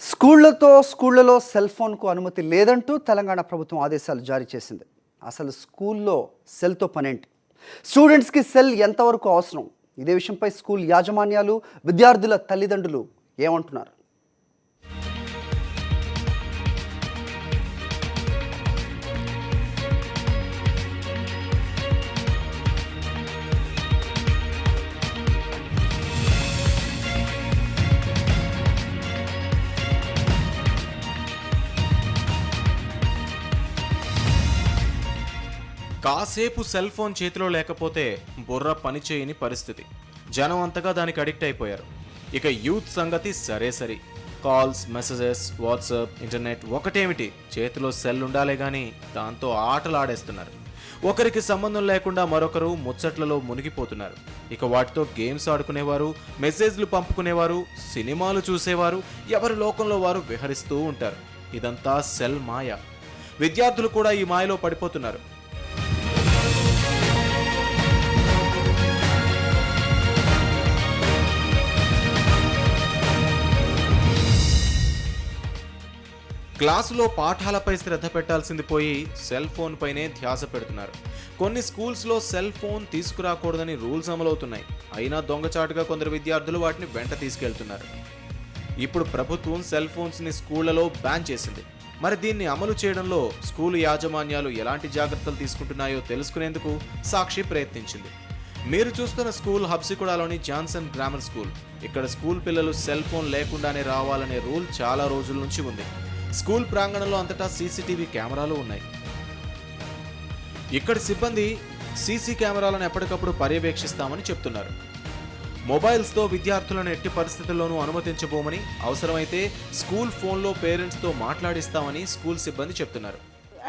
స్కూళ్లలో సెల్ ఫోన్కు అనుమతి లేదంటూ తెలంగాణ ప్రభుత్వం ఆదేశాలు జారీ చేసింది. అసలు స్కూల్లో సెల్తో పనేంటి? స్టూడెంట్స్కి సెల్ ఎంతవరకు అవసరం? ఇదే విషయంపై స్కూల్ యాజమాన్యాలు, విద్యార్థుల తల్లిదండ్రులు ఏమంటున్నారు? కాసేపు సెల్ ఫోన్ చేతిలో లేకపోతే బుర్ర పనిచేయని పరిస్థితి. జనం అంతగా దానికి అడిక్ట్ అయిపోయారు. ఇక యూత్ సంగతి సరే సరి. కాల్స్, మెసేజెస్, వాట్సాప్, ఇంటర్నెట్ ఒకటేమిటి, చేతిలో సెల్ ఉండాలే గాని దాంతో ఆటలు ఆడేస్తున్నారు. ఒకరికి సంబంధం లేకుండా మరొకరు ముచ్చట్లలో మునిగిపోతున్నారు. ఇక వాటితో గేమ్స్ ఆడుకునేవారు, మెసేజ్లు పంపుకునేవారు, సినిమాలు చూసేవారు, ఎవరి లోకంలో వారు విహరిస్తూ ఉంటారు. ఇదంతా సెల్ మాయ. విద్యార్థులు కూడా ఈ మాయలో పడిపోతున్నారు. క్లాసులో పాఠాలపై శ్రద్ధ పెట్టాల్సింది పోయి సెల్ ఫోన్ పైనే ధ్యాస పెడుతున్నారు. కొన్ని స్కూల్స్లో సెల్ ఫోన్ తీసుకురాకూడదని రూల్స్ అమలవుతున్నాయి. అయినా దొంగచాటుగా కొందరు విద్యార్థులు వాటిని వెంట తీసుకెళ్తున్నారు. ఇప్పుడు ప్రభుత్వం సెల్ ఫోన్స్ని స్కూళ్లలో బ్యాన్ చేసింది. మరి దీన్ని అమలు చేయడంలో స్కూలు యాజమాన్యాలు ఎలాంటి జాగ్రత్తలు తీసుకుంటున్నాయో తెలుసుకునేందుకు సాక్షి ప్రయత్నించింది. మీరు చూస్తున్న స్కూల్ హబ్సిగూడలోని జాన్సన్ గ్రామర్ స్కూల్. ఇక్కడ స్కూల్ పిల్లలు సెల్ ఫోన్ లేకుండానే రావాలనే రూల్ చాలా రోజుల నుంచి ఉంది. స్కూల్ ప్రాంగణంలో అంతటా సీసీటీవీ కెమెరాలు ఉన్నాయి. ఇక్కడ సిబ్బంది సీసీ కెమెరాలను ఎప్పటికప్పుడు పర్యవేక్షిస్తామని చెప్తున్నారు. మొబైల్స్తో విద్యార్థులను ఎట్టి పరిస్థితుల్లోనూ అనుమతించబోమని, అవసరమైతే స్కూల్ ఫోన్లో పేరెంట్స్తో మాట్లాడిస్తామని స్కూల్ సిబ్బంది చెప్తున్నారు.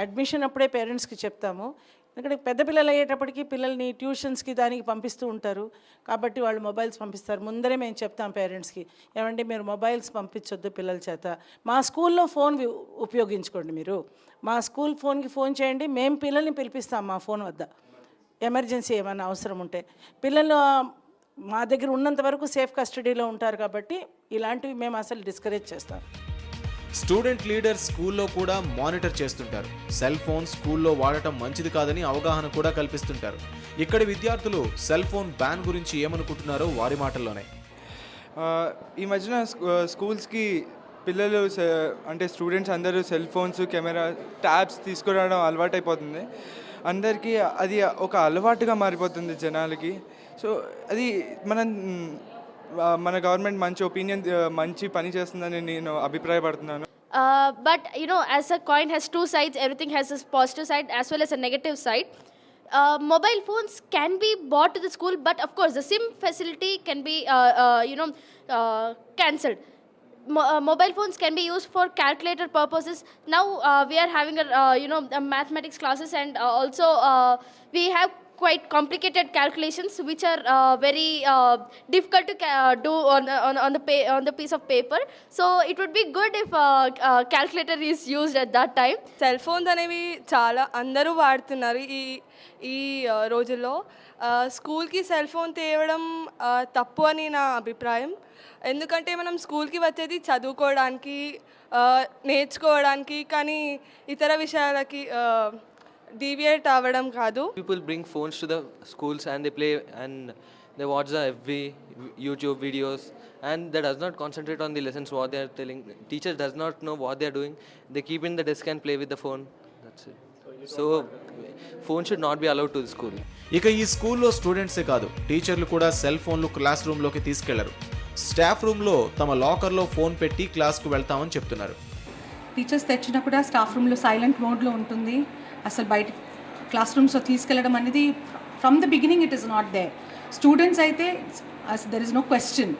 అడ్మిషన్ అప్పుడే పేరెంట్స్కి చెప్తాము. ఎందుకంటే పెద్ద పిల్లలు అయ్యేటప్పటికి పిల్లల్ని ట్యూషన్స్కి దానికి పంపిస్తూ ఉంటారు. కాబట్టి వాళ్ళు మొబైల్స్ పంపిస్తారు. ముందరే మేము చెప్తాం పేరెంట్స్కి, ఏమంటే మీరు మొబైల్స్ పంపించొద్దు పిల్లల చేత, మా స్కూల్లో ఫోన్ ఉపయోగించుకోండి, మీరు మా స్కూల్ ఫోన్కి ఫోన్ చేయండి, మేము పిల్లల్ని పిలిపిస్తాం మా ఫోన్ వద్ద, ఎమర్జెన్సీ ఏమైనా అవసరం ఉంటే. పిల్లలు మా దగ్గర ఉన్నంత వరకు సేఫ్ కస్టడీలో ఉంటారు. కాబట్టి ఇలాంటివి మేము అసలు డిస్కరేజ్ చేస్తాం. స్టూడెంట్ లీడర్ స్కూల్లో కూడా మానిటర్ చేస్తుంటారు. సెల్ ఫోన్ స్కూల్లో వాడటం మంచిది కాదని అవగాహన కూడా కల్పిస్తుంటారు. ఇక్కడి విద్యార్థులు సెల్ ఫోన్ బ్యాన్ గురించి ఏమనుకుంటున్నారో వారి మాటల్లోనే. ఈ మధ్యన స్కూల్స్కి పిల్లలు అంటే స్టూడెంట్స్ అందరూ సెల్ ఫోన్స్, కెమెరా, ట్యాబ్స్ తీసుకురావడం అలవాటైపోతుంది. అందరికీ అది ఒక అలవాటుగా మారిపోతుంది జనాలకి. సో అది మన గవర్నమెంట్ మంచి ఒపీనియన్, మంచి పని చేస్తుందని నేను అభిప్రాయపడుతున్నాను. But you know, as a coin has two sides, everything has a positive side as well as a negative side. Mobile phones can be bought to the school, but of course the SIM facility can be cancelled. Mobile phones can be used for calculator purposes. Now we are having a mathematics classes, and also we have quite complicated calculations which are very difficult to do on the piece of paper. So it would be good if calculator is used at that time. Cell phones అనేవి చాలా అందరూ వాడుతున్నారు ఈ రోజుల్లో. స్కూల్కి cell phone తేవడం తప్పు అని నా అభిప్రాయం. ఎందుకంటే మనం స్కూల్కి వచ్చేది చదువుకోవడానికి, నేర్చుకోవడానికి, కానీ ఇతర విషయాలకి deviate avadam kaadu. People bring phones to the schools and they play and they watch the FB, YouTube videos, and they does not concentrate on the lessons what they are telling. Teacher does not know what they are doing. They keep in the desk and play with the phone. That's it. So phone should not be allowed to the school. ఇక ఈ స్కూల్లో స్టూడెంట్సే కాదు, టీచర్లు కూడా cell ఫోన్లు class రూమ్లోకి తీసుకెళ్లరు. Staff రూమ్లో తమ లాకర్లో ఫోన్ పెట్టి క్లాస్కు వెళ్తామని చెప్తున్నారు. టీచర్స్ తెచ్చినా కూడా స్టాఫ్ రూమ్లో సైలెంట్ మోడ్లో ఉంటుంది. అసలు బయట క్లాస్ రూమ్స్లో తీసుకెళ్ళడం అనేది from the beginning it is not there. Students అయితే there is no question,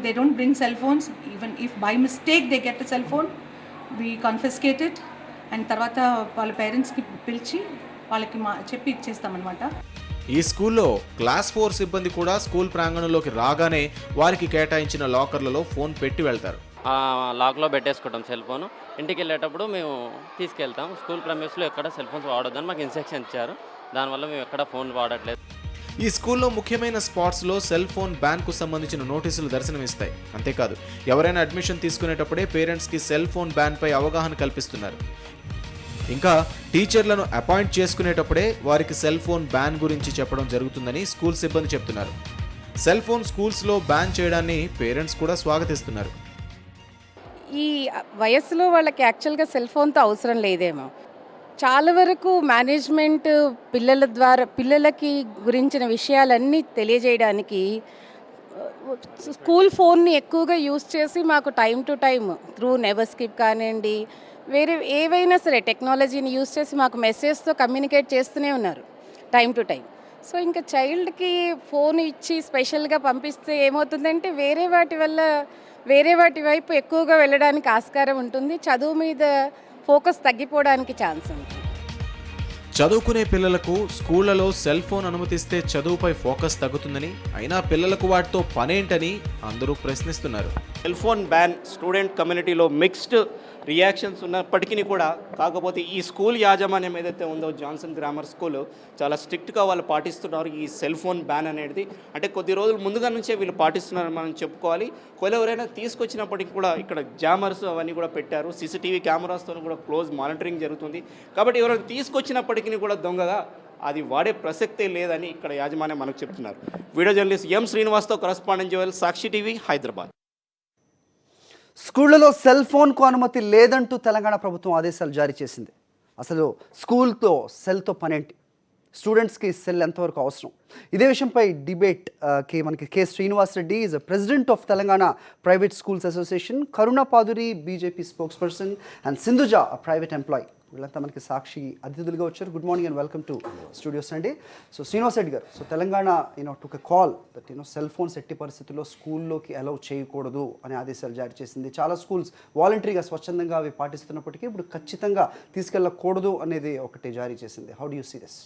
they don't bring cell phones. Even if by mistake they get a cell phone, we confiscate it and తర్వాత వాళ్ళ పేరెంట్స్కి పిలిచి వాళ్ళకి చెప్పి ఇచ్చేస్తామన్నమాట. ఈ స్కూల్లో క్లాస్ 4 సిబ్బంది కూడా స్కూల్ ప్రాంగణంలోకి రాగానే వారికి కేటాయించిన లాకర్లలో ఫోన్ పెట్టి వెళ్తారు. లాక్లో పెట్టేసుకుంటాం సెల్ ఫోన్. ఇంటికి వెళ్ళేటప్పుడు మేము తీసుకెళ్తాం. స్కూల్ ప్రెమిస్లో ఎక్కడ సెల్ ఫోన్స్ వాడొద్దని మాకు ఇన్స్ట్రక్షన్ ఇచ్చారు. దానివల్ల మేము ఎక్కడ ఫోన్ వాడట్లేదు. ఈ స్కూల్లో ముఖ్యమైన స్పాట్స్లో సెల్ ఫోన్ బ్యాన్కు సంబంధించిన నోటీసులు దర్శనమిస్తాయి. అంతేకాదు ఎవరైనా అడ్మిషన్ తీసుకునేటప్పుడే పేరెంట్స్కి సెల్ ఫోన్ బ్యాన్పై అవగాహన కల్పిస్తున్నారు. ఇంకా టీచర్లను అపాయింట్ చేసుకునేటప్పుడే వారికి సెల్ ఫోన్ బ్యాన్ గురించి చెప్పడం జరుగుతుందని స్కూల్ సిబ్బంది చెప్తున్నారు. సెల్ ఫోన్ స్కూల్స్లో బ్యాన్ చేయడాన్ని పేరెంట్స్ కూడా స్వాగతిస్తున్నారు. ఈ వయసులో వాళ్ళకి యాక్చువల్గా సెల్ ఫోన్తో అవసరం లేదేమో. చాలా వరకు మేనేజ్మెంట్ పిల్లల ద్వారా పిల్లలకి గురించిన విషయాలన్నీ తెలియజేయడానికి స్కూల్ ఫోన్ని ఎక్కువగా యూజ్ చేసి మాకు time to time through never skip కానివ్వండి, వేరే ఏవైనా సరే టెక్నాలజీని యూజ్ చేసి మాకు మెసేజ్తో కమ్యూనికేట్ చేస్తూనే ఉన్నారు టైం టు టైం. సో ఇంకా చైల్డ్కి ఫోన్ ఇచ్చి స్పెషల్గా పంపిస్తే ఏమవుతుందంటే వేరే వాటి వైపు ఎక్కువగా వెళ్ళడానికి ఆస్కారం ఉంటుంది. చదువు మీద ఫోకస్ తగ్గిపోవడానికి ఛాన్స్ ఉంటుంది. చదువుకునే పిల్లలకు స్కూళ్లలో సెల్ ఫోన్ అనుమతిస్తే చదువుపై ఫోకస్ తగ్గుతుందని, అయినా పిల్లలకు వాటితో పనేంటని అందరూ ప్రశ్నిస్తున్నారు. సెల్ ఫోన్ బ్యాన్ స్టూడెంట్ కమ్యూనిటీలో మిక్స్డ్ రియాక్షన్స్ ఉన్నప్పటికీ కూడా, కాకపోతే ఈ స్కూల్ యాజమాన్యం ఏదైతే ఉందో జాన్సన్ గ్రామర్ స్కూల్ చాలా స్ట్రిక్ట్గా వాళ్ళు పాటిస్తున్నారు ఈ సెల్ ఫోన్ బ్యాన్ అనేది. అంటే కొద్ది రోజులు ముందుగా నుంచే వీళ్ళు పాటిస్తున్నారని మనం చెప్పుకోవాలి. ఎవరైనా తీసుకొచ్చినప్పటికీ కూడా ఇక్కడ జామర్స్ అవన్నీ కూడా పెట్టారు. సీసీటీవీ కెమెరాస్తో కూడా క్లోజ్ మానిటరింగ్ జరుగుతుంది. కాబట్టి ఎవరైనా తీసుకొచ్చినప్పటికీ కూడా దొంగగా అది వాడే ప్రసక్తే లేదని ఇక్కడ యాజమాన్యం మనకు చెప్తున్నారు. వీడియో జర్నలిస్ట్ ఎం శ్రీనివాస్తో correspondent Joel, Sakshi TV, Hyderabad. స్కూళ్లలో సెల్ ఫోన్కు అనుమతి లేదంటూ తెలంగాణ ప్రభుత్వం ఆదేశాలు జారీ చేసింది. అసలు స్కూల్తో సెల్తో పనేంటి, స్టూడెంట్స్కి సెల్ ఎంతవరకు అవసరం, ఇదే విషయంపై డిబేట్కి మనకి K Srinivas Reddy is president of Telangana private schools association, Karuna Paduri BJP spokesperson and Sindhuja private employee, వీళ్ళంతా మనకి సాక్షి అతిథులుగా వచ్చారు. Good morning and welcome to studios అండి. So Srinivas Reddy garu, so Telangana took a call that cell phones ఎట్టి పరిస్థితుల్లో స్కూల్లోకి అలౌ చేయకూడదు అనే ఆదేశాలు జారీ చేసింది. చాలా స్కూల్స్ వాలంటరీగా స్వచ్ఛందంగా అవి పాటిస్తున్నప్పటికీ ఇప్పుడు ఖచ్చితంగా తీసుకెళ్ళకూడదు అనేది ఒకటి జారీ చేసింది. How do you see this?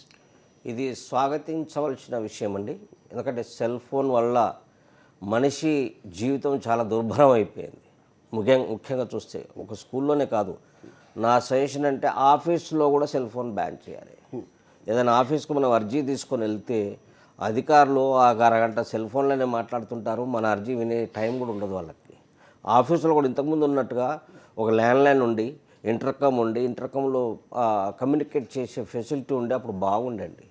ఇది స్వాగతించవలసిన విషయం అండి. ఎందుకంటే సెల్ ఫోన్ వల్ల మనిషి జీవితం చాలా దుర్భరం అయిపోయింది. ముఖ్యంగా చూస్తే ఒక స్కూల్లోనే కాదు, నా సజెషన్ అంటే ఆఫీస్లో కూడా సెల్ ఫోన్ బ్యాన్ చేయాలి. ఏదైనా ఆఫీస్కు మనం అర్జీ తీసుకొని వెళ్తే అధికారులు ఆ అరగంట సెల్ ఫోన్లోనే మాట్లాడుతుంటారు. మన అర్జీ వినే టైం కూడా ఉండదు వాళ్ళకి. ఆఫీసులో కూడా ఇంతకుముందు ఉన్నట్టుగా ఒక ల్యాండ్లైన్ ఉండి ఇంటర్కమ్లో కమ్యూనికేట్ చేసే ఫెసిలిటీ ఉండే అప్పుడు బాగుండండి.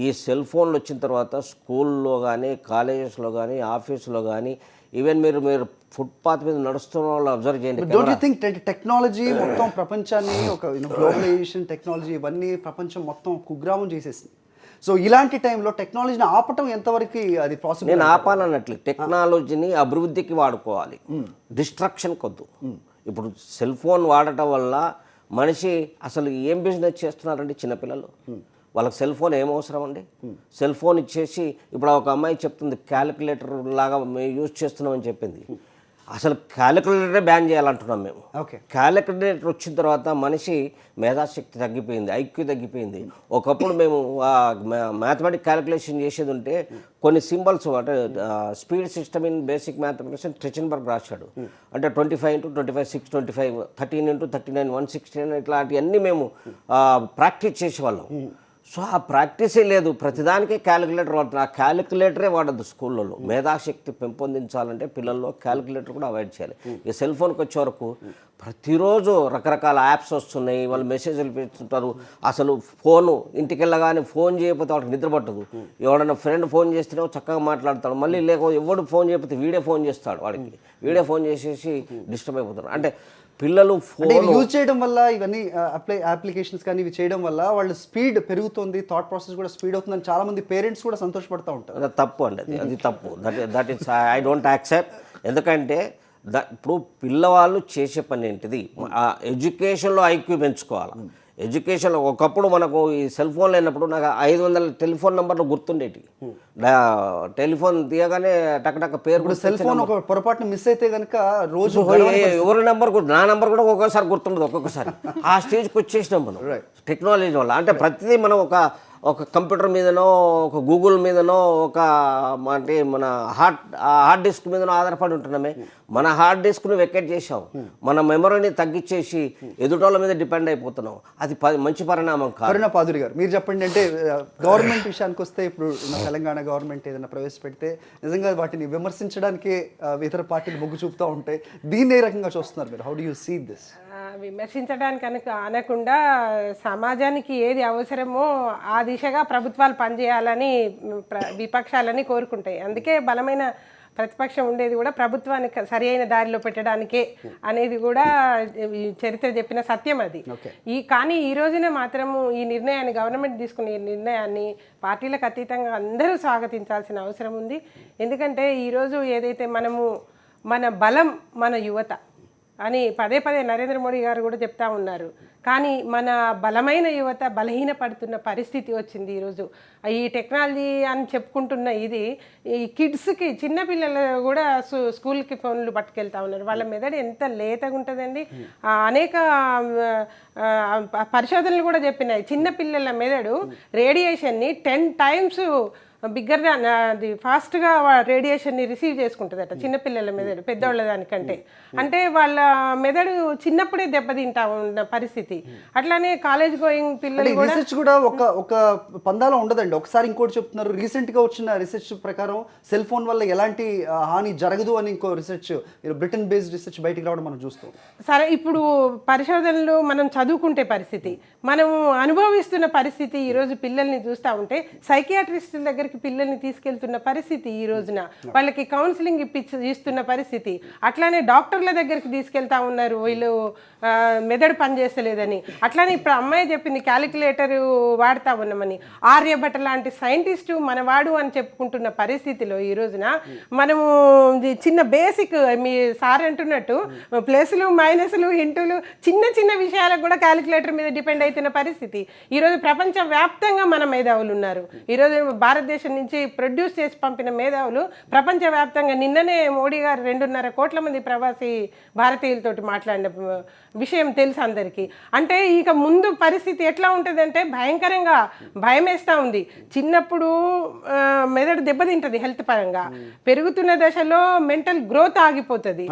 ఈ సెల్ ఫోన్లు వచ్చిన తర్వాత స్కూల్లో కానీ, కాలేజెస్లో కానీ, ఆఫీసులో కానీ, ఈవెన్ మీరు ఫుట్పాత్ మీద నడుస్తున్న వాళ్ళు అబ్జర్వ్ చేయండి. డోంట్ యు థింక్ టెక్నాలజీ మొత్తం ప్రపంచాన్ని ఒక గ్లోబలైజేషన్ టెక్నాలజీ ఇవన్నీ ప్రపంచం మొత్తం కుగ్రామం చేసేసింది. సో ఇలాంటి టైంలో టెక్నాలజీని ఆపటం ఎంతవరకు అది పాసిబుల్? నేను ఆపాలన్నట్లు టెక్నాలజీని అభివృద్ధికి వాడుకోవాలి, డిస్ట్రక్షన్ కొద్దు. ఇప్పుడు సెల్ ఫోన్ వాడటం వల్ల మనిషి అసలు ఏం బిజినెస్ చేస్తున్నారండి చిన్నపిల్లలు? వాళ్ళకి సెల్ ఫోన్ ఏం అవసరం అండి? సెల్ ఫోన్ ఇచ్చేసి ఇప్పుడు ఒక అమ్మాయి చెప్తుంది క్యాలిక్యులేటర్ లాగా మేము యూజ్ చేస్తున్నామని చెప్పింది. అసలు క్యాలిక్యులేటరే బ్యాన్ చేయాలంటున్నాం మేము. క్యాలిక్యులేటర్ వచ్చిన తర్వాత మనిషి మేధాశక్తి తగ్గిపోయింది, ఐక్యూ తగ్గిపోయింది. ఒకప్పుడు మేము మ్యాథమెటిక్ క్యాలిక్యులేషన్ చేసేది ఉంటే కొన్ని సింబల్స్ అంటే speed system in basic mathematics Trachtenberg రాశాడు. అంటే 25 × 25 625, 13 × 39 116 ఇట్లాంటివన్నీ మేము ప్రాక్టీస్ చేసేవాళ్ళం. సో ఆ ప్రాక్టీసే లేదు, ప్రతిదానికే క్యాలిక్యులేటర్ వాడుతున్నారు. ఆ క్యాలిక్యులేటరే వాడద్దు స్కూళ్ళలో. మేధాశక్తి పెంపొందించాలంటే పిల్లల్లో క్యాలిక్యులేటర్ కూడా అవాయిడ్ చేయాలి. ఈ సెల్ ఫోన్కి వచ్చే వరకు ప్రతిరోజు రకరకాల యాప్స్ వస్తున్నాయి, వాళ్ళు మెసేజ్లు పెడుతుంటారు. అసలు ఫోను ఇంటికి వెళ్ళగానే ఫోన్ చేయకపోతే వాడికి నిద్ర పట్టదు. ఎవడన్నా ఫ్రెండ్ ఫోన్ చేస్తేనే చక్కగా మాట్లాడతాడు, మళ్ళీ ఎవడు ఫోన్ చేయకపోతే వీడే ఫోన్ చేస్తాడు, వాడికి వీడే ఫోన్ చేసేసి డిస్టర్బ్ అయిపోతారు. అంటే పిల్లలు ఫోన్ యూజ్ చేయడం వల్ల ఇవన్నీ అప్లికేషన్స్ కానీ ఇవి చేయడం వల్ల వాళ్ళ స్పీడ్ పెరుగుతుంది, థాట్ ప్రాసెస్ కూడా స్పీడ్ అవుతుందని చాలా మంది పేరెంట్స్ కూడా సంతోషపడుతూ ఉంటారు. అది తప్పు అండి, అది తప్పు. That is I don't accept. ఎందుకంటే ఇప్పుడు పిల్లవాళ్ళు చేసే పని ఏంటిది, ఎడ్యుకేషన్లో ఐక్యూ పెంచుకోవాలి. ఎడ్యుకేషన్లో ఒకప్పుడు మనకు ఈ సెల్ ఫోన్ లేనప్పుడు నాకు 500 టెలిఫోన్ నెంబర్లు గుర్తుండేటి. టెలిఫోన్ తీయగానే టక్ పేరు. సెల్ ఫోన్ ఒక పొరపాటున మిస్ అయితే కనుక రోజు ఎవరి నెంబర్ నా నెంబర్ కూడా ఒక్కొక్కసారి గుర్తుండదు. ఒక్కొక్కసారి ఆ స్టేజ్కి వచ్చేసినాం మనం టెక్నాలజీ వల్ల. అంటే ప్రతిదీ మనం ఒక కంప్యూటర్ మీదనో ఒక గూగుల్ మీదనో ఒక అంటే మన హార్డ్ డిస్క్ మీదనో ఆధారపడి ఉంటున్నామే. మన హార్డ్ డిస్క్ను వెకెట్ చేసాం, మన మెమరీని తగ్గించేసి ఎదుటోళ్ళ మీద డిపెండ్ అయిపోతున్నాం. అది మంచి పరిణామం కాదు. కరుణ పాదురి గారు మీరు చెప్పండి. అంటే గవర్నమెంట్ విషయానికి వస్తే ఇప్పుడు మన తెలంగాణ గవర్నమెంట్ ఏదైనా ప్రవేశపెడితే నిజంగా వాటిని విమర్శించడానికి ఇతర పార్టీలు మొగ్గు చూపుతూ ఉంటాయి. దీన్ని ఏ రకంగా చూస్తున్నారు మీరు? How do you see this? విమర్శించడానికి అనకుండా సమాజానికి ఏది అవసరమో ఆ దిశగా ప్రభుత్వాలు పనిచేయాలని విపక్షాలని కోరుకుంటాయి. అందుకే బలమైన ప్రతిపక్షం ఉండేది కూడా ప్రభుత్వానికి సరి అయిన దారిలో పెట్టడానికే అనేది కూడా చరిత్ర చెప్పిన సత్యం అది. కానీ ఈ రోజున మాత్రము ఈ నిర్ణయాన్ని గవర్నమెంట్ తీసుకునే ఈ నిర్ణయాన్ని పార్టీలకు అతీతంగా అందరూ స్వాగతించాల్సిన అవసరం ఉంది. ఎందుకంటే ఈరోజు ఏదైతే మన బలం మన యువత అని పదే పదే నరేంద్ర మోడీ గారు కూడా చెప్తా ఉన్నారు. కానీ మన బలమైన యువత బలహీనపడుతున్న పరిస్థితి వచ్చింది ఈరోజు. ఈ టెక్నాలజీ అని చెప్పుకుంటున్న ఇది ఈ కిడ్స్కి చిన్నపిల్లలు కూడా స్కూల్కి ఫోన్లు పట్టుకెళ్తా ఉన్నారు. వాళ్ళ మెదడు ఎంత లేతగా ఉంటుందండి. అనేక పరిశోధనలు కూడా చెప్పినాయి చిన్నపిల్లల మెదడు రేడియేషన్ని 10 times బిగ్గర్ దాన్ అది ఫాస్ట్గా రేడియేషన్ని రిసీవ్ చేసుకుంటుందట చిన్నపిల్లల మెదడు పెద్దవాళ్ళ దానికంటే. అంటే వాళ్ళ మెదడు చిన్నప్పుడే దెబ్బతింటా ఉన్న పరిస్థితి. అట్లానే కాలేజ్ గోయింగ్ పిల్లలు రీసెర్చ్ కూడా ఒక పందాలో ఉండదండి. ఒకసారి ఇంకోటి చెప్తున్నారు. రీసెంట్గా వచ్చిన రీసెర్చ్ ప్రకారం సెల్ ఫోన్ వల్ల ఎలాంటి హాని జరగదు అని ఇంకో రీసెర్చ్ బ్రిటన్ బేస్డ్ రీసెర్చ్ బయటికి రావడం మనం చూస్తాం. సరే, ఇప్పుడు పరిశోధనలు మనం చదువుకుంటే పరిస్థితి, మనము అనుభవిస్తున్న పరిస్థితి ఈరోజు పిల్లల్ని చూస్తూ ఉంటే సైకియాట్రిస్టుల దగ్గరికి పిల్లల్ని తీసుకెళ్తున్న పరిస్థితి ఈ రోజున, వాళ్ళకి కౌన్సిలింగ్ ఇస్తున్న పరిస్థితి. అట్లానే డాక్టర్ల దగ్గరికి తీసుకెళ్తా ఉన్నారు వీళ్ళు మెదడు పనిచేస్తలేదని. అట్లానే ఇప్పుడు అమ్మాయి చెప్పింది క్యాలిక్యులేటర్ వాడుతూ ఉన్నామని. ఆర్యభట్ట లాంటి సైంటిస్టు మనవాడు అని చెప్పుకుంటున్న పరిస్థితిలో ఈ రోజున మనము చిన్న బేసిక్ మీ సార్ అంటున్నట్టు ప్లస్లు మైనస్లు ఇంటులు చిన్న చిన్న విషయాలకు కూడా క్యాలిక్యులేటర్ మీద డిపెండ్ అవుతున్న పరిస్థితి. ఈరోజు ప్రపంచవ్యాప్తంగా మన మేధావులు ఉన్నారు. ఈరోజు భారతదేశం నుంచి ప్రొడ్యూస్ చేసి పంపిన మేధావులు ప్రపంచవ్యాప్తంగా నిన్ననే మోడీ గారు 2.5 కోట్ల మంది ప్రవాసీ భారతీయులతోటి మాట్లాడిన విషయం తెలుసు అందరికీ. అంటే ఇక ముందు పరిస్థితి ఎట్లా ఉంటుందంటే భయంకరంగా భయం వేస్తూ ఉంది. చిన్నప్పుడు మెదడు దెబ్బతింటుంది హెల్త్ పరంగా, పెరుగుతున్న దశలో మెంటల్ గ్రోత్ ఆగిపోతుంది.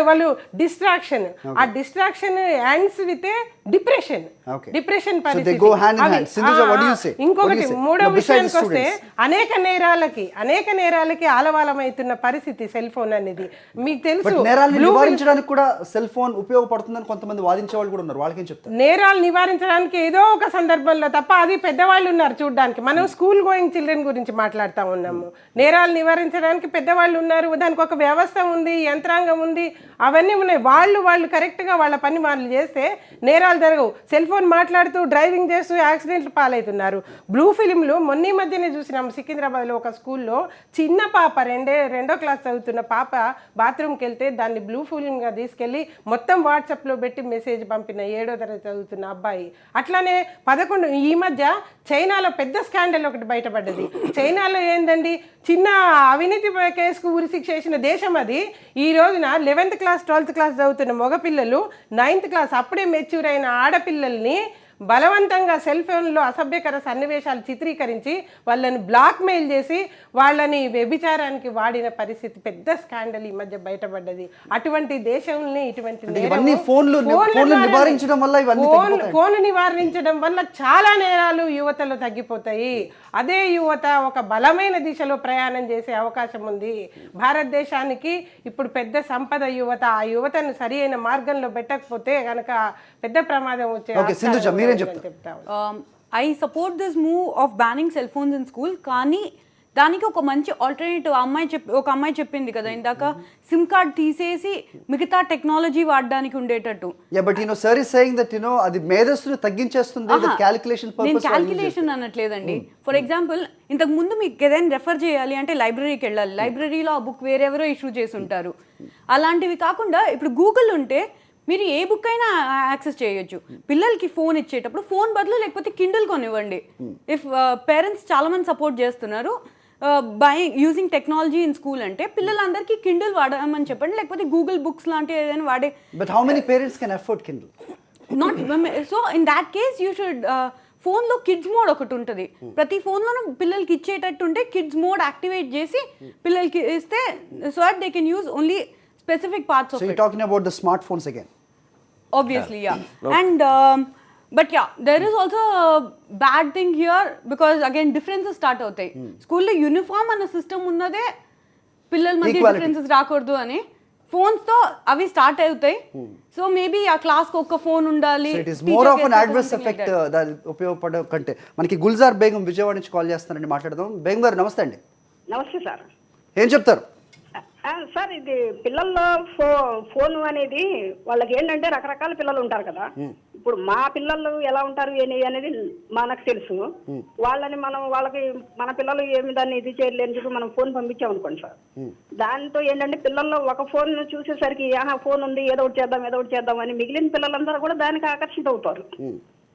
వాళ్ళు డిస్ట్రాక్షన్, ఆ డిస్ట్రాక్షన్ యాండ్స్ విత్ డిప్రెషన్ పరిస్థితి. ఇంకొకటి మూడో విషయానికి వస్తే అనేక నేరాలకి ఆలవాలమవుతున్న పరిస్థితి సెల్ ఫోన్ అనేది మీకు తెలుసు. నివారించడానికి కూడా సెల్ ఫోన్ ఉపయోగపడుతుందని కొంతమంది వాదించే వాళ్ళు కూడా ఉన్నారు. వాళ్ళకేం చెప్తారు? నేరాలు నివారించడానికి ఏదో ఒక సందర్భంలో తప్ప, అది పెద్దవాళ్ళు ఉన్నారు చూడడానికి. మనం స్కూల్ గోయింగ్ చిల్డ్రన్ గురించి మాట్లాడుతూ ఉన్నాము. నేరాలు నివారించడానికి పెద్దవాళ్ళు ఉన్నారు, దానికి ఒక వ్యవస్థ ఉంది, యంత్రాంగం ఉంది, అవన్నీ ఉన్నాయి. వాళ్ళు కరెక్ట్గా వాళ్ళ పని వాళ్ళు చేస్తే నేరాలు జరగవు. సెల్ ఫోన్ మాట్లాడుతూ డ్రైవింగ్ చేస్తూ యాక్సిడెంట్లు పాలవుతున్నారు. బ్లూ ఫిలింలు మొన్న మధ్యనే చూసినాము సికింద్రాబాద్లో ఒక స్కూల్లో చిన్న పాప 2వ క్లాస్ చదువుతున్న పాప బాత్రూమ్కి వెళ్తే దాన్ని బ్లూ ఫిలింగా తీసుకెళ్ళి మొత్తం వాట్సాప్లో పెట్టి మెసేజ్ పంపిన 7వ తరగతి చదువుతున్న అబ్బాయి. అట్లానే 11 ఈ మధ్య చైనాలో పెద్ద స్కాండల్ ఒకటి బయటపడ్డది. చైనాలో ఏందండి, చిన్న అవినీతి కేసుకు ఉరిశిక్ష చేసిన దేశం అది. ఈ రోజున 11th క్లాస్ 12th క్లాస్ చదువుతున్న మగపిల్లలు 9th క్లాస్ అప్పుడే మెచ్యూర్ అయిన ఆడపిల్లల్ని బలవంతంగా సెల్ ఫోన్లో అసభ్యకర సన్నివేశాలు చిత్రీకరించి వాళ్ళని బ్లాక్మెయిల్ చేసి వాళ్ళని వ్యభిచారానికి వాడిన పరిస్థితి పెద్ద స్కాండల్ ఈ మధ్య బయటపడ్డది. అటువంటి దేశంలో ఇటువంటి ఫోన్ నివారించడం వల్ల చాలా నేరాలు యువతలో తగ్గిపోతాయి. అదే యువత ఒక బలమైన దిశలో ప్రయాణం చేసే అవకాశం ఉంది. భారతదేశానికి ఇప్పుడు పెద్ద సంపద యువత. ఆ యువతను సరి అయిన మార్గంలో పెట్టకపోతే కనుక పెద్ద ప్రమాదం వచ్చే. I support this move of banning cell phones in school. కానీ దానికి ఒక మంచి ఆల్టర్నేటివ్ ఒక అమ్మాయి చెప్పింది కదా ఇందాక, సిమ్ కార్డ్ తీసేసి మిగతా టెక్నాలజీ వాడడానికి ఉండేటట్టు. అది మేధస్సును తగ్గించేస్తుంది. నేను క్యాల్కులేషన్ అనట్లేదండి. ఫర్ ఎగ్జాంపుల్, ఇంతకు ముందు మీకు ఏదైనా రెఫర్ చేయాలి అంటే లైబ్రరీకి వెళ్ళాలి. లైబ్రరీలో ఆ బుక్ వేరెవరో ఇష్యూ చేసి ఉంటారు. అలాంటివి కాకుండా ఇప్పుడు గూగుల్ ఉంటే మీరు ఏ బుక్ అయినా యాక్సెస్ చేయొచ్చు. పిల్లలకి ఫోన్ ఇచ్చేటప్పుడు ఫోన్ బదులు లేకపోతే కిండిల్ కొనివ్వండి. ఇఫ్ పేరెంట్స్ చాలా మంది సపోర్ట్ చేస్తున్నారు యూజింగ్ టెక్నాలజీ ఇన్ స్కూల్ అంటే పిల్లలందరికీ కిండిల్ వాడమని చెప్పండి, లేకపోతే గూగుల్ బుక్స్ లాంటి ఏదైనా వాడే. But how many parents can afford Kindle? So in that case you should ఫోన్లో కిడ్స్ మోడ్ ఒకటి ఉంటుంది. ప్రతి ఫోన్లోనూ పిల్లలకి ఇచ్చేటట్టు ఉంటే కిడ్స్ మోడ్ యాక్టివేట్ చేసి పిల్లలకి ఇస్తే so that they can use only specific parts of So it. you're talking about the smartphones again. Obviously, yeah. And but yeah, there is also a bad thing here because again differences start అవుతాయి. స్కూల్లో uniform అన్న system ఉన్నదే పిల్లల మధ్య Equality. Differences రాకూడదు అని ఫోన్స్తో అవి start అవుతాయి. సో మేబీ ఆ క్లాస్కి ఒక్క ఫోన్ ఉండాలి. So it is more of an adverse effect that ఉపయోగపడే కంటే. మనకి గుల్జార్ బేగం విజయవాడ నుంచి కాల్ చేస్తున్నారండి, మాట్లాడదాం. బేగం గారు నమస్తే అండి. నమస్తే సార్. ఏం చెప్తారు? సార్ ఇది పిల్లల్లో ఫోన్ అనేది వాళ్ళకి ఏంటంటే రకరకాల పిల్లలు ఉంటారు కదా. ఇప్పుడు మా పిల్లలు ఎలా ఉంటారు అనేది మనకు తెలుసు. వాళ్ళని మనం వాళ్ళకి మన పిల్లలు ఏమి దాన్ని ఇది చేయలేని చెప్పి మనం ఫోన్ పంపించాం అనుకోండి సార్. దాంతో ఏంటంటే పిల్లల్లో ఒక ఫోన్ చూసేసరికి ఫోన్ ఉంది ఏదో ఒకటి చేద్దాం అని మిగిలిన పిల్లలందరూ కూడా దానికి ఆకర్షిత అవుతారు.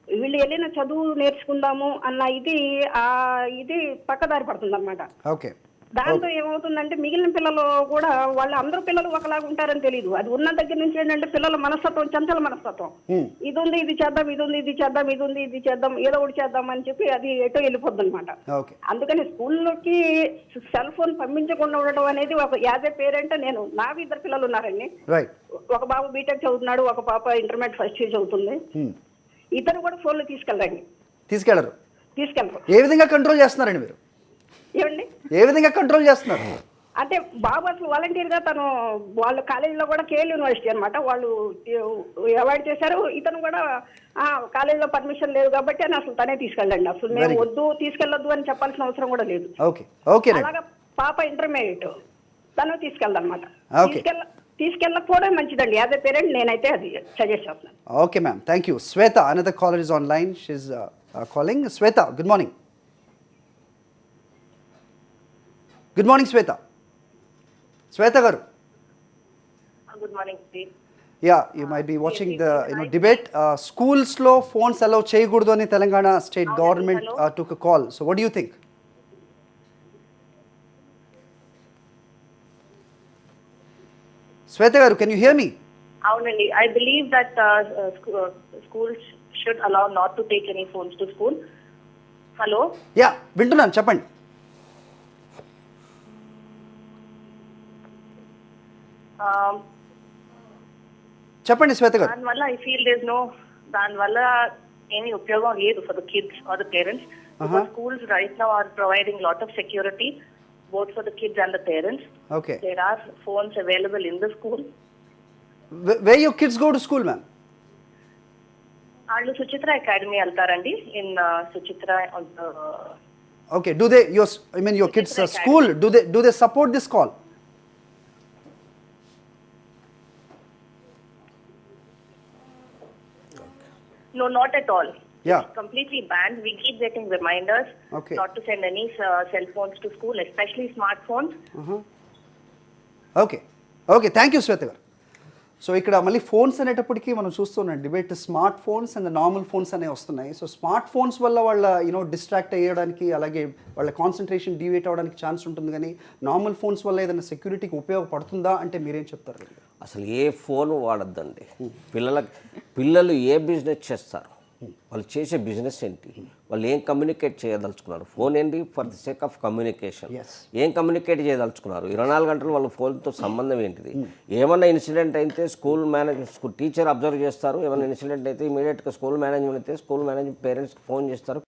వీళ్ళు వెళ్ళిన చదువు నేర్చుకుందాము అన్న ఇది పక్కదారి పడుతుంది అన్నమాట. ఓకే. దాంతో ఏమవుతుందంటే మిగిలిన పిల్లలు కూడా వాళ్ళు అందరూ పిల్లలు ఒకలాగా ఉంటారని తెలియదు. అది ఉన్న దగ్గర నుంచి ఏంటంటే పిల్లల మనస్తత్వం చంచల మనస్తత్వం. ఇది ఉంది ఇది చేద్దాం, ఇది ఉంది ఇది చేద్దాం, ఇది ఉంది ఇది చేద్దాం, ఏదో ఒకటి చేద్దాం అని చెప్పి అది ఎటో వెళ్ళిపోద్ది అనమాట. అందుకని స్కూల్లోకి సెల్ ఫోన్ పంపించకుండా ఉండడం అనేది ఒక యాజ్ ఏ పేరెంట్ నాకు 2 పిల్లలు ఉన్నారండి. ఒక బాబు బీటెక్ చదువుతున్నాడు, ఒక పాప ఇంటర్మీడియట్ ఫస్ట్ ఇయర్ చదువుతుంది. ఇద్దరు కూడా ఫోన్లు తీసుకెళ్ళరు. ఏ విధంగా కంట్రోల్ చేస్తున్నారండి మీరు? ఏమండి ఏ విధంగా కంట్రోల్ చేస్తున్నారు? అంటే బాబు అసలు వాలంటీర్ గా వాళ్ళ కాలేజీలో కూడా కేఎల్ యూనివర్సిటీ అనమాట, వాళ్ళు అవాయిడ్ చేశారు. ఇతను కూడా కాలేజీలో పర్మిషన్ లేదు కాబట్టి అని అసలు తనే తీసుకెళ్ళండి. అసలు మేము తీసుకెళ్ళొద్దు అని చెప్పాల్సిన అవసరం కూడా లేదు. అలాగా పాప ఇంటర్మీడియట్ తను తీసుకెళ్ళదన్నమాట. తీసుకెళ్ళకపోవడం మంచిదండి. యాజ్ ఎ పేరెంట్ నేనైతే అది సజెస్ట్ చేస్తున్నాను. Okay ma'am, thank you. Shweta, another caller is online. She is calling. Shweta, good morning. Good morning Shweta. Shweta garu. Good morning. Yeah, you might be watching the debate. స్కూల్స్లో ఫోన్స్ అలౌ చేయకూడదు అని Telangana state government took a call. So what do you think? Shweta garu, can you hear me? అవునండి. I believe that schools should allow not to take any phones to school. Hello. Yeah, వింటున్నాను, చెప్పండి. చెప్పండి శ్వేత గారు. దానివల్ల I feel దానివల్ల ఏమీ ఉపయోగం లేదు for the kids or the parents. Schools right now are providing lot of security both for the kids and the parents. Okay. There are phones available in the school. Where your kids go to school, ma'am? వాళ్ళు Suchitra academy వెళ్తారండి. In Suchitra. Okay. Your kids' school, do they support this call? No, not at all. Yeah. It's completely banned. We keep getting reminders not to send any cell phones to school, especially smartphones. Okay. Thank you, Sweta garu. So ఇక్కడ మళ్ళీ phones అనేటప్పటికీ మనం చూస్తున్నాం debate smart phones and normal phones అనేవి వస్తున్నాయి. So smart phones వల్ల వాళ్ళ distract అయ్యడానికి, అలాగే వాళ్ళ కాన్సన్ట్రేషన్ డివేట్ అవ్వడానికి ఛాన్స్ ఉంటుంది. కానీ నార్మల్ ఫోన్స్ వల్ల ఏదైనా సెక్యూరిటీకి ఉపయోగపడుతుందా అంటే మీరేం చెప్తారు? అసలు ఏ ఫోన్ వాడద్దండి. పిల్లలు ఏ బిజినెస్ చేస్తారు, వాళ్ళు చేసే బిజినెస్ ఏంటి, వాళ్ళు ఏం కమ్యూనికేట్ చేయదలుచుకున్నారు, ఫోన్ ఏంటి for the sake of communication, ఏం కమ్యూనికేట్ చేయదలుచుకున్నారు, 24 గంటలు వాళ్ళ ఫోన్తో సంబంధం ఏంటిది. ఏమన్నా ఇన్సిడెంట్ అయితే టీచర్ అబ్జర్వ్ చేస్తారు, ఏమైనా ఇన్సిడెంట్ అయితే ఇమీడియట్గా స్కూల్ మేనేజ్మెంట్ అయితే స్కూల్ మేనేజ్మెంట్ పేరెంట్స్కి ఫోన్ చేస్తారు,